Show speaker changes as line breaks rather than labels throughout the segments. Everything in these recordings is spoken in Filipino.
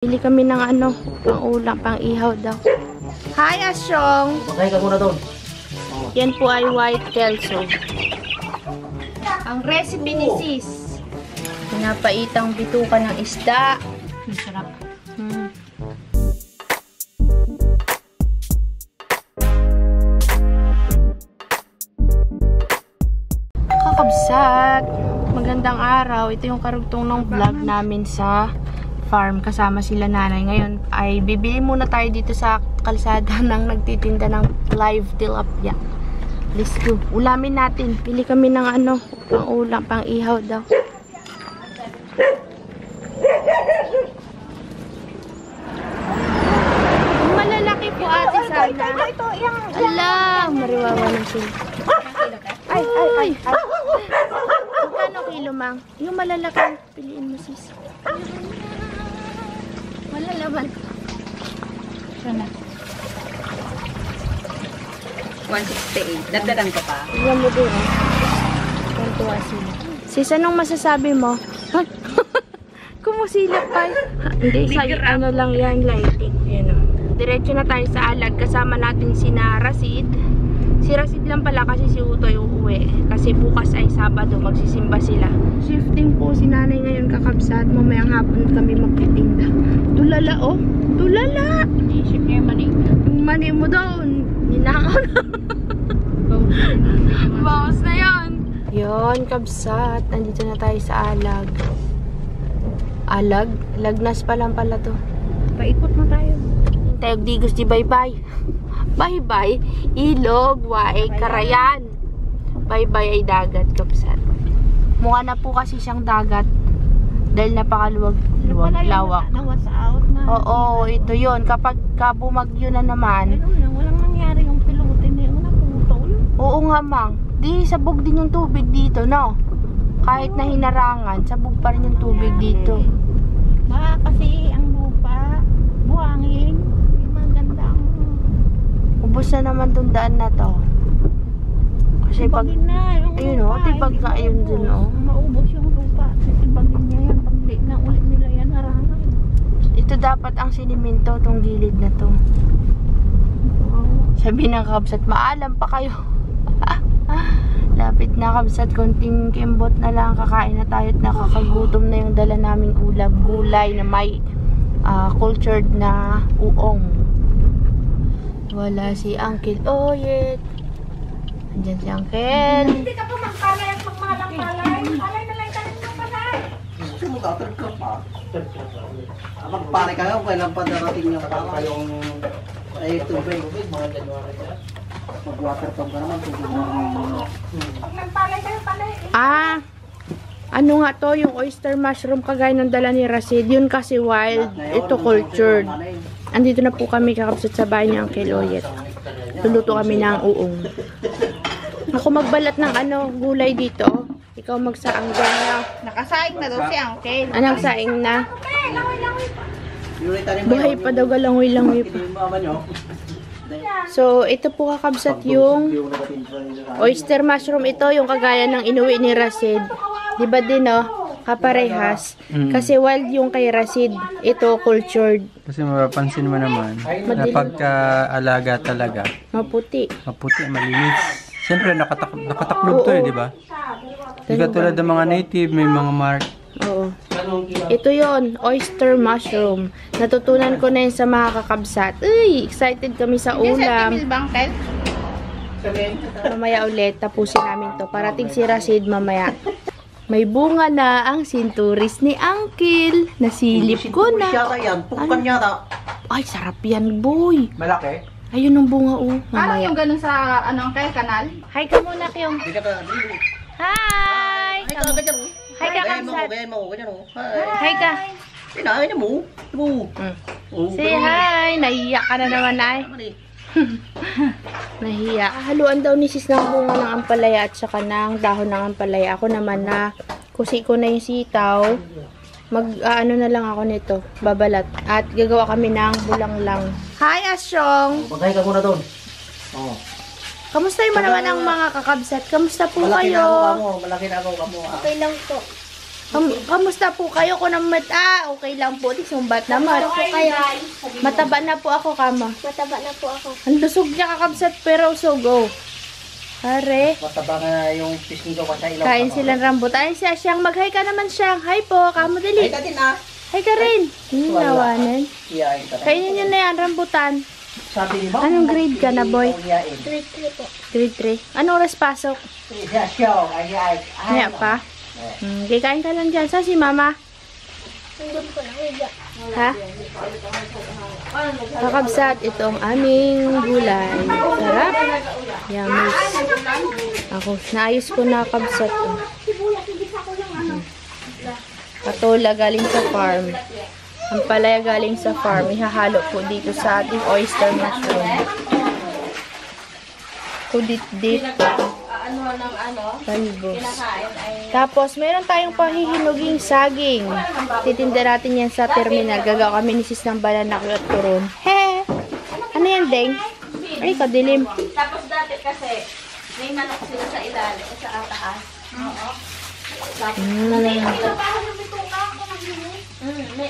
Bili kami ng ano, pang ulam, pang ihaw daw. Hi, Asyong!
Patay ka muna doon.
Yan po ay white kelso. Ang recipe ni Sis. Pinapaitang bituka ng isda. Masarap. Kakabsat! Magandang araw. Ito yung karugtong ng vlog namin sa farm kasama sila nanay. Ngayon ay bibili muna tayo dito sa kalsada ng nagtitinda ng live tilapia. Let's go. Ulamin natin. Pili kami ng ano, pang ulam, pang ihaw daw. Malalaki po ate sana. Ala, mariwawa na siya. Ay. Magkano kilo, mang? Yung malalaki, piliin mo sis. Malalaman. Sana.
168. Dagdagan ko pa.
Tingnan mo din, eh. Tuntua sila. Sis, anong masasabi mo? Kumusilap pa. Hindi, sa ano lang yan, lighting. Yan, oh. Diretso na tayo sa alag. Kasama natin si Rasid. Si Rasid lang pala kasi si Utoy uuwi. Kasi bukas ay Sabado, magsisimba sila. Shifting po si nanay ngayon kakabsat. Mamayang hapon kami magtitinda. Tulala, oh. Tulala!
Isip niya yung mani.
Yung mani mo doon. Ninakaw na. Bawas na yun. Yun, kabsat. Nandito na tayo sa alag. Alag? Lagnas pa lang pala to.
Paikot mo tayo.
Tayog digos di bye-bye. Bye-bye. Ilog, wae, karayan. Bye-bye ay dagat, kabsat. Mukha na po kasi siyang dagat. Dahil napakaluwag, lawak.
Nawas out na.
Oo, ito yun. Kapag kabumagyo na naman.
Walang nangyari yung pilotin na yung naputol.
Oo nga, mang. Di, sabog din yung tubig dito, no? Kahit na hinarangan, sabog pa rin yung tubig dito.
Baka kasi ang lupa, buhangin, hindi maganda ang...
Ubus na naman tong daan na to. Kasi pag... Ayun o, tibag na ayun dun o.
Maubos yung lupa. Tibagin niya yan. Pag di na ulit nila yan, harangan.
Ito dapat ang siniminto, tong gilid na to. Sabi ng kabsat, maalam pa kayo. Lapit na kabsat, konting kimbot na lang, kakain na tayo at nakakagutom na yung dala naming ulam, gulay na may cultured na uong. Wala si Uncle Oyet. Andyan si Uncle.
Hindi ka pa magpalay at magmahalang palay. Palay na lang tayo ng palay.
Sumutatag ka pa. Magpare kayo, kailan pa darating yung palay yung tubig. Mga January ka. Mag-water pump ka naman.
Pag nagpalay kayo, palay.
Ano nga to, yung oyster mushroom kagaya ng dala ni Rasid. Yun kasi wild, ito cultured. Andito na po kami kakabsat sa bahay ni Uncle Oyet. Luluto kami ng uong. Ako magbalat ng ano, gulay dito. Ikaw magsaang dyan.
Nakasaing na daw si Uncle.
Anong saing na? Buhay pa daw, galangoy-langoy pa. So, ito po kakabsat yung oyster mushroom. Ito yung kagaya ng inuwi ni Rasid. Diba din, no? Kaparehas. Kasi wild yung kay Rasid. Ito cultured.
Kasi mapapansin mo naman na pagka-alaga talaga,
Maputi.
maputi, malinis. Siyempre, nakataklob to di ba? Hindi katulad ng mga native, may mga mark.
Oo. Ito yon, oyster mushroom. Natutunan ko na yun sa mga kakabsat. Uy, excited kami sa ulam. Mamaya ulit, tapusin namin to. Parating si Rasid mamaya. May bunga na ang sinturis ni Uncle. Nasilip ko na. Ay, sarap yan, boy.
Malaki?
Ayun ang bunga, oh.
Parang
Mamaya.
yung ganun sa Uncle kanal.
Hi ka muna, Kyong. Hi! Hi ka, Kamsat. Hi ka. Say hi. Nahiya ka na naman, ay. Nahiya. Haluan daw ni sis ng bunga ng ampalaya at saka ng dahon ng ampalaya. Ako naman na kusi ko na yung sitaw. Ano na lang ako nito. Babalat. At gagawa kami ng bulanglang. Hi, Asyong!
Patay ka muna doon.
Kamusta yung naman ang mga kakabsat? Kamusta po
Malaki na
kayo?
ako kamo. Malaki na ako kamo.
Okay lang po. Kamusta po kayo? Kung okay lang po. Di sumbat naman. Mataba na po ako, kama.
Mataba na po ako.
Ang lusog niya kakabsat pero usog, oh. Pare.
Mataba na yung pisngi ko pa sa ilaw.
Kain silang rambutan. Siya, siyang mag-hi ka naman siyang. Hi po, kamo
Ay,
dali.
ka din ah.
Hi ka rin. Nawanan.
Iyain ka na.
Kainin nyo na yan, rambutan.
Sabi ni Ma'am.
Anong grade ka na, boy?
Iyain.
Grade 3 po.
Grade 3. Anong oras pasok?
Yeah, show. Iyain.
Kaya pa? Kain ka lang dyan. Saan si mama?
Nandun po na. Higa.
Ha? Kakabsat, ito ang aming gulay. Sarap. Yummy. Ako, naayos ko na kabsat. Patola galing sa farm. Ang palaya galing sa farm. Ihahalo po dito sa ating oyster mushroom. Kudit-dit. Talbos. Tapos, meron tayong pahihinuging saging. Titinda natin yan sa terminal. Gagawa kami ni sis ng banana at turon. He! Ano yan, Deng? Ay, kadilim.
Tapos dati kasi, may manok sila sa ilalim, sa taas.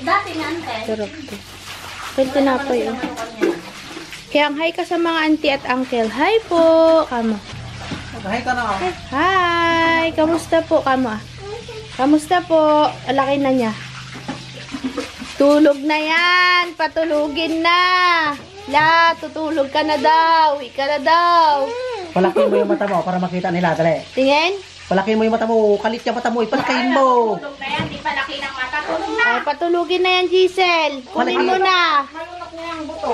Dati nga ante.
Sarap to. Pwede na po yun. Kaya ang hi ka sa mga auntie at uncle. Hi po! Kamo.
Hi ka na.
Hi! Kamusta po, kamo? Kamusta po? Alaki na niya. Tulog na yan! Patulugin na! La, tutulog ka na daw! Ika na daw!
Palakin mo yung mata mo para makita nila. Dali.
Tingin?
Palakin mo yung mata mo. Kalit yung mata mo. Ipalakayin mo.
Tulog na yan, di pa laki ng mata. Tulog na.
Ay, patulugin na yan, Giselle. Kunin mo na.
Malunok na yung buto.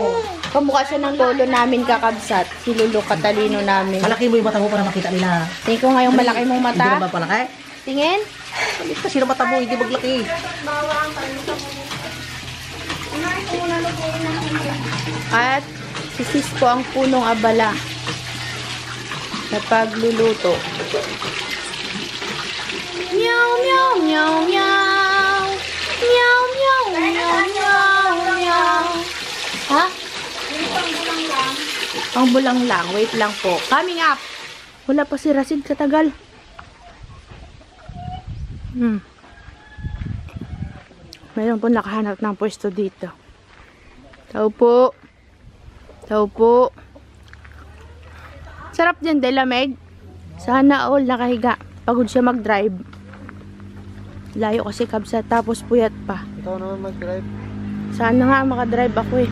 Kamukha siya ng lolo namin kakabsat. Si Lolo Catalino namin.
Palakin mo yung mata mo para makita nila.
Tingin ko nga yung malaki mong
Hindi
mata.
naman palaki.
Tingin?
Kalit kasi ng mata mo. Hindi maglaki.
At sisis ko ang punong abala sa pagluluto. Meow, meow, meow, meow. Meow, meow, meow, meow, meow. Ha? Ang bulang lang. Wait lang po. Coming up. Wala pa si Rasid katagal. Mayroon po nakahanap ng pwesto dito. Tao po. Tao po. Sarap dyan, Delameg. Sana all nakahiga. Pagod siya mag-drive. Layo kasi kabsa. Tapos puyat pa.
Ikaw naman mag-drive.
Sana nga makadrive ako eh.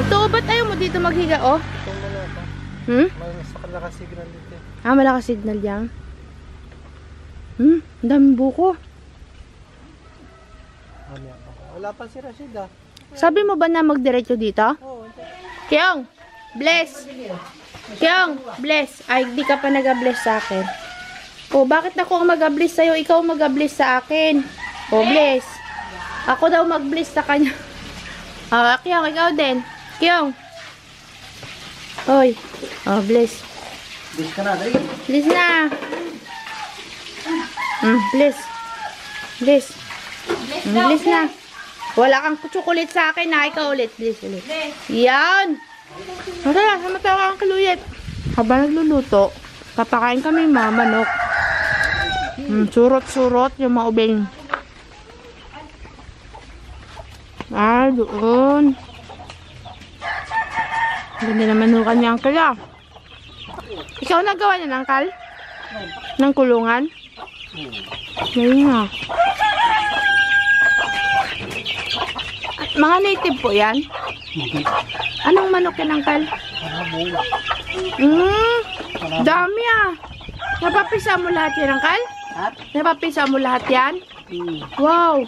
Ito, ba't ayaw mo dito maghiga, oh?
Ito mo na ito. Mas nakasignal dito.
Ah, malakas signal yan. Ang daming buko.
Wala pa si Rashid ah.
Sabi mo ba na magdiretso dito?
Oo.
Kyong, bless. Kyong, bless. Ay, di ka pa nag-bless sa akin. Oh, bakit ako ang mag-bless sa'yo? Ikaw mag-bless sa akin. Oh, bless. Ako daw mag-bless sa kanya. Ah, Kyong, ikaw din. Kyong. Hoy. Oh, bless.
Bis ka na, dali.
Bless na. Bless. Bless. Bless na. Wala kang chocolate sa akin na. Ikaw ulit. Bless ulit. Yan. Matala, samatawa kang kaluyet. Habang nagluluto, papakain kami mamanok. Surot-surot yung maubing. Ah, doon. Ganda naman yung kanyang kala. Ikaw nagawa niya ng kal? Ng kulungan? Ngayon nga. Mga native po yan? Anong manok yan, Uncle? Dami ah. Napapisa mo lahat yan, Uncle? Napapisa mo lahat yan? Wow.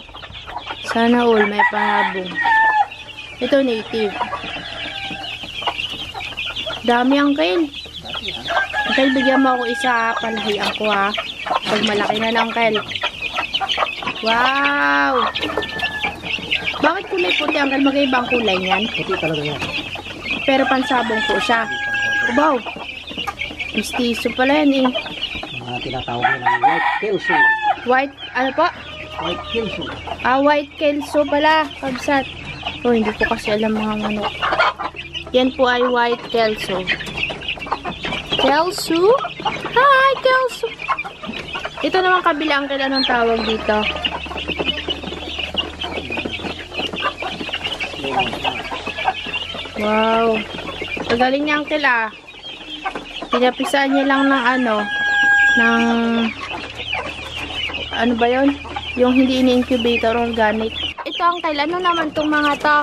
Sana all may pahabong. Ito native. Dami, Uncle. Uncle, bigyan mo ako isa. Palahian ko ha. Pag malaki na, Uncle. Wow. Bakit kulay puti, Uncle? Mag-ibang kulay niyan?
Puti talaga yan.
Pero pansabong po siya. Wow. Mistiso pala yan eh.
Mga tinatawag nila ng white kelso.
White, ano po?
White kelso.
Ah, white kelso pala. Kabsat. Oh, hindi po kasi alam mga manok. Yan po ay white kelso. Kelso? Hi, kelso. Ito naman kabila, Uncle, anong tawag dito? Wow. Pagaling niya, Uncle, ah. Pinapisaan niya lang ng ano ba yon? Yung hindi ini-incubator, organic. Ito, Uncle, ano naman tong mga to?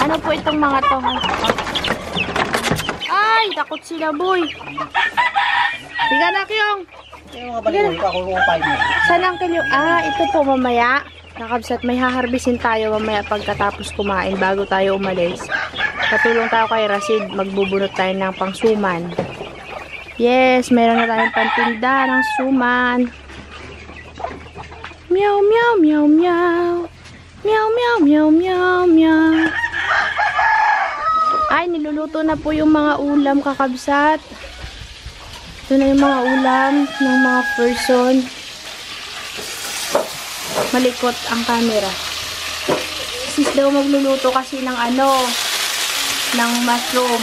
Ano po itong mga to? Ay, takot sila, boy. Higa na, Kyong.
Yung mga balik ko, ako kung 5 na.
Saan, Uncle, yung... ito po, mamaya. Kakabsat, may haharbisin tayo mamaya pagkatapos kumain bago tayo umalis. Patulong tayo kay Rasid. Magbubunot tayo ng pangsuman. Yes, meron na tayong pantinda ng suman. Meow, meow, meow, meow. Meow, meow, meow, meow, meow. Ay, niluluto na po yung mga ulam, kakabsat. Ito na yung mga ulam ng mga person. Malikot ang camera. Sis daw magluluto kasi ng ng mushroom.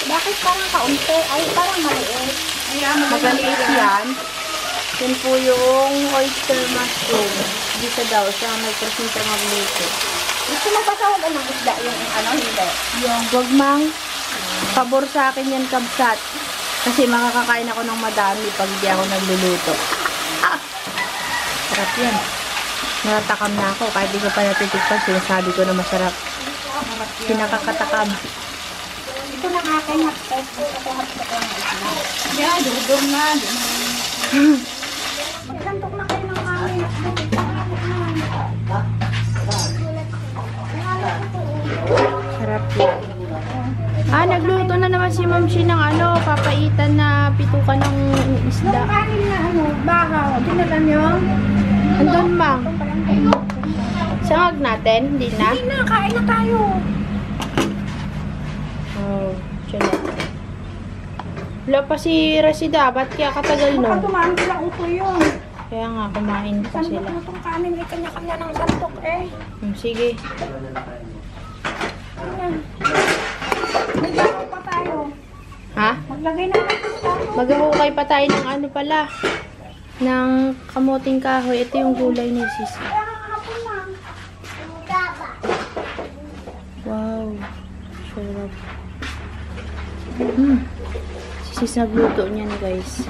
Bakit parang kaunti? Ay, parang maliit.
Magaliit yan. Yan po yung oyster mushroom. Dito daw siya nagpresenta magluto.
Gusto mo pa sa ng isda yung hindi?
Yung wag mang pabor sa akin yan, kabsat. Kasi makakakain ako ng madami pag di ako nagluluto. Sarap yan. Natatakam na ako. Kahit di ko pa natitikpan, sinasabi ko na masarap. Pinakakatakam.
Ito na akin hapos. Yeah, dudong na. Magsantok na kayo ng kanin.
Sarap yan. Nagluto na naman si Ma'am Shi ng papaitan na pitukan ng isda.
Kanin na bahaw. Dinala niyo?
Andun, Mang. Sangag natin? Hindi na?
Hindi na, kain na tayo.
Oh, siya na. Wala pa si Rasida. Ba't kaya katagal
Baka
no?
tumaan sila uto yun.
Kaya nga, kumain pa
Santok
sila.
na itong kanin. May kanya-kanya ng santok eh.
Sige.
Maglagay pa tayo.
Ha?
Maglagay na tayo.
Maghahukay pa tayo ng pala. Ng kamuting kahoy. Ito yung gulay ni Sis. Wow. Sarap. Si Sis nagluto niyan, guys.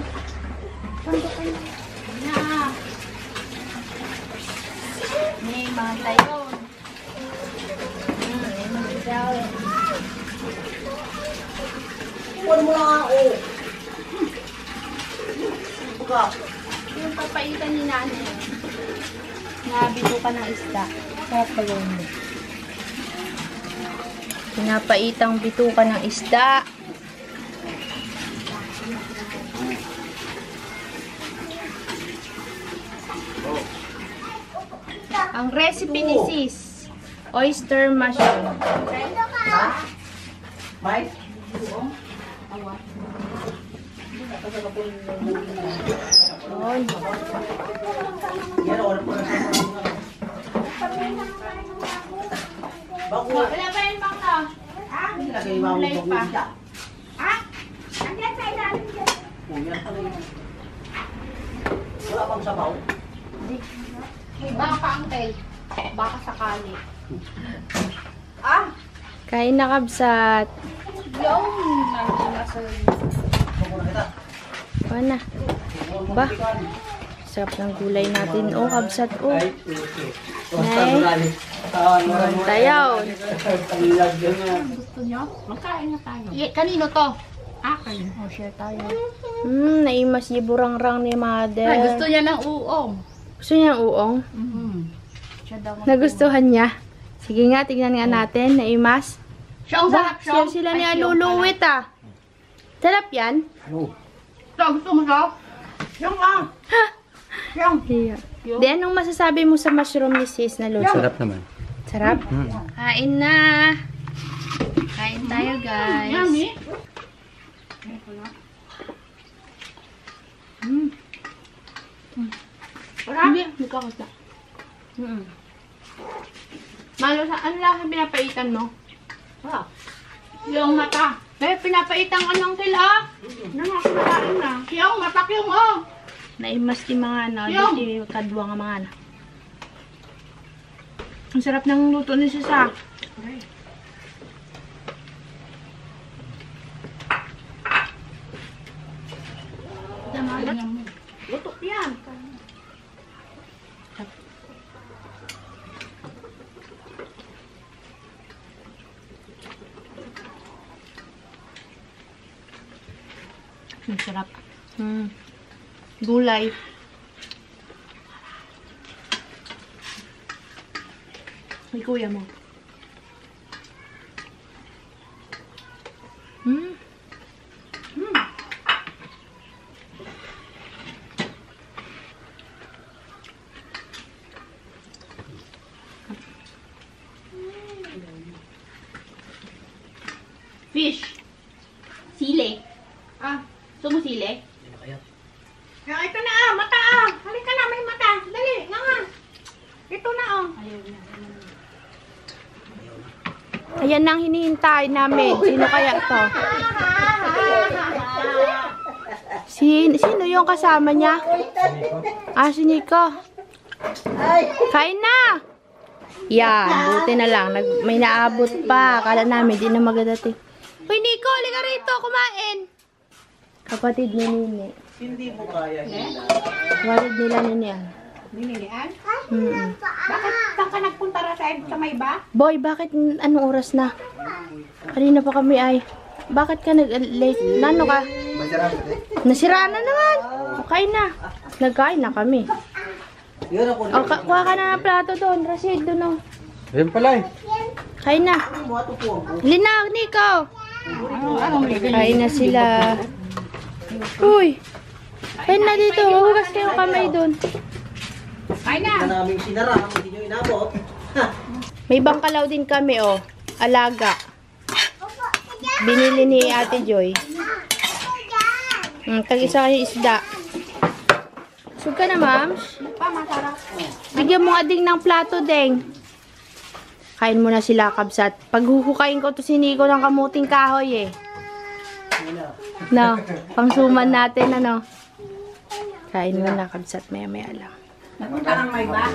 May mga tayo. May mga tayo.
Huwag mo lang ako. Buka.
Yung papaitan ni nanay. Nabito ka ng isda. Sarap ba yun? Pinapaitang bituka ng isda. Ang recipe ni Sis, oyster mushroom.
Ha? Mike?
Yun.
Yan o. Bago.
Wala pa yun, Bangka?
Nilagay mo
Gulay
ang
pa.
isda.
Andiyan sa ilalim dyan.
Yan pala yun. Wala pang sabaw.
Baka uncle. Baka sakali.
Kain na, kabsat.
Yung nasa
Bago na kita.
Kuha na. Ba? Sarap ng gulay natin. Oh, kabsat. Oh. Tayaw.
gusto nyo? Magkain na tayo. Kanino to? Akin. O, share tayo.
Naimas yung burang-rang ni mother.
Ay, gusto niya ng uong.
Gusto niya ng uong?
Siya daw
Nagustuhan niya. Sige nga, tignan nga natin. Naimas.
Siya ang sarap siya.
Share sila ni Aluluwit ah. Sarap yan.
Gusto mo siya? Siyang Siyang.
Iya. Di, anong masasabi mo sa mushroom ni Sis na luto?
Sarap naman.
Sarap? Kain na. Kain tayo, guys.
Yummy. Hindi, nagkakasya.
Malo, ano lang ang pinapaitan mo?
Yung mata.
Eh, pinapaitang anong kila. Nangakulaan na.
Yung matak yung oh.
Naimas di mga ano,
Yung!
di kadwa nga mga ano. Ang sarap ng luto ni Sisa.
Luto yan.
Ang sarap. Gulay. May kuya mo.
Fish. Sile.
Ah,
Sumusile.
ah, ito na ah, mata ah. Halika na, may mata. Dali, nga. Ito na oh. Ayan nang hinihintay namin. Sino kaya to? Sino yung kasama niya? Ah, si Nico. Kain na! Yan, buti na lang. May naabot pa. Akala namin, di na magadating. Uy, Nico, halika rito, kumain. Kapatid ni Nini.
Hindi mo kaya hila.
Kapatid nila Nini yan.
Ninilian?
Mm-mm.
Bakit saan ka nagpunta ra sa may ba?
Boy, bakit anong oras na? Kanina pa kami ay. Bakit ka nag-late? Nano ka?
Masarap eh.
Nasiraan na naman. Okay na. Nagkain na kami.
Yun ako.
O, kuha ka na ng plato doon. Rashid, doon o.
Ayun pala eh.
Kain na. Linag, Nico. Kain na sila. Uy. Kain na dito. Hugas kayo kamay doon.
Ay na.
Na naming sinara, hindi nyo inabot.
May bangkalaw din kami, oh. Alaga. Binili ni Ate Joy. Tag-isa kayo isda. Sug ka na, ma'am.
Pa, masarap.
Bigyan mo nga ding ng plato, deng. Kain mo na sila, kabsat. Paghuhukain ko to si Nico ng kamuting kahoy, eh. No, pangsuman natin, ano. Kain mo na, kabsat. Maya-maya lang.
Nagpunta kang may ba?